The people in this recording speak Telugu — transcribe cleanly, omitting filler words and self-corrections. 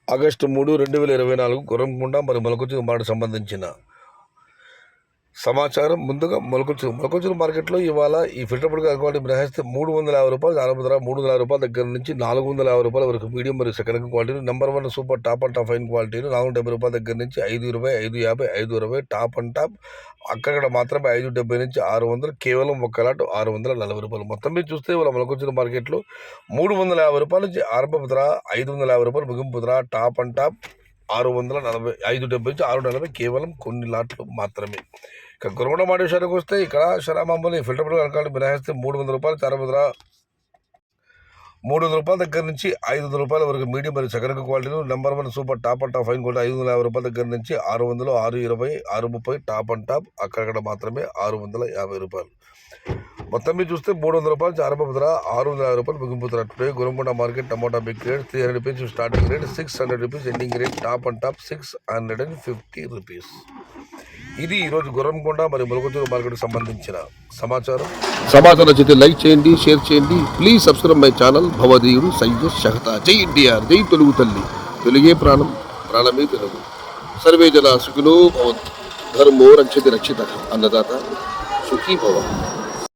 ఆగస్టు 3, 2024 గుర్రంకొండ మరియు మొలకొచ్చిన మాట సంబంధించిన సమాచారం. ముందుగా మొలకొచ్చిన మార్కెట్లో ఇవాళ ఈ ఫిల్టర్ పొడి క్వాలిటీ మినహాయిస్తే 350 రూపాయలు ఆరంభ ధర, 350 రూపాయల దగ్గర నుంచి 450 రూపాయల వరకు మీడియం మరియు సెకండ్ క్వాలిటీలు, number 1 super top and top fine క్వాలిటీలు 470 రూపాయల దగ్గర నుంచి 520, 550, 520 టాప్ అండ్ టాప్. అక్కడ మాత్రమే 570 నుంచి 600, కేవలం ఒక లాట్ 640 రూపాయలు. మొత్తం మీద చూస్తే ఇవాళ మొలకొచ్చిన మార్కెట్లో 350 రూపాయల నుంచి ఆరంభ ధర, 550 రూపాయలు ముగింపు ధర, టాప్ అండ్ టాప్ 640, 570 నుంచి 640, కేవలం కొన్ని లాట్లు మాత్రమే. ఇక గురకొండ మాట విషయానికి వస్తే ఇక్కడ శరామాంబుని ఫిల్టర్ పొడి కనుక మినహాయిస్తే 300 రూపాయలు ఆరంభ ధర, 300 రూపాయల దగ్గర నుంచి 500 రూపాయల వరకు మీడియం మరియు సెకండ్ క్వాలిటీలు, number 1 super top and top fine quality 550 రూపాయల దగ్గర నుంచి 600, 620, 630 టాప్ అండ్ టాప్. అక్కడక్కడ మాత్రమే 650 రూపాయలు. మొత్తం మీద చూస్తే 300 రూపాయలు నుంచి ఆరంభ ధర, 650 రూపాయలు ముగింపు ధర. Today Gurakonda market tomato big rate 300 rupees starting rate, 600 rupees ending rate, top and top 650 rupees. ఇది ఈరోజు గుర్రంకొండ మరియు మొలకొచ్చిన మార్కెట్కి సంబంధించిన సమాచారం నచ్చితే లైక్ చేయండి, షేర్ చేయండి. Please subscribe my channel. భవదీయుడు సయ్యద్ షహతా. జై ఎన్టీఆర్, జై తెలుగు తల్లి. తెలుగే ప్రాణం, ప్రాణమే తెలుగు. సర్వే జన సుఖినో భవంతు. ధర్మో రక్షతి రక్షిత. అన్నదాత సుఖీ భవ.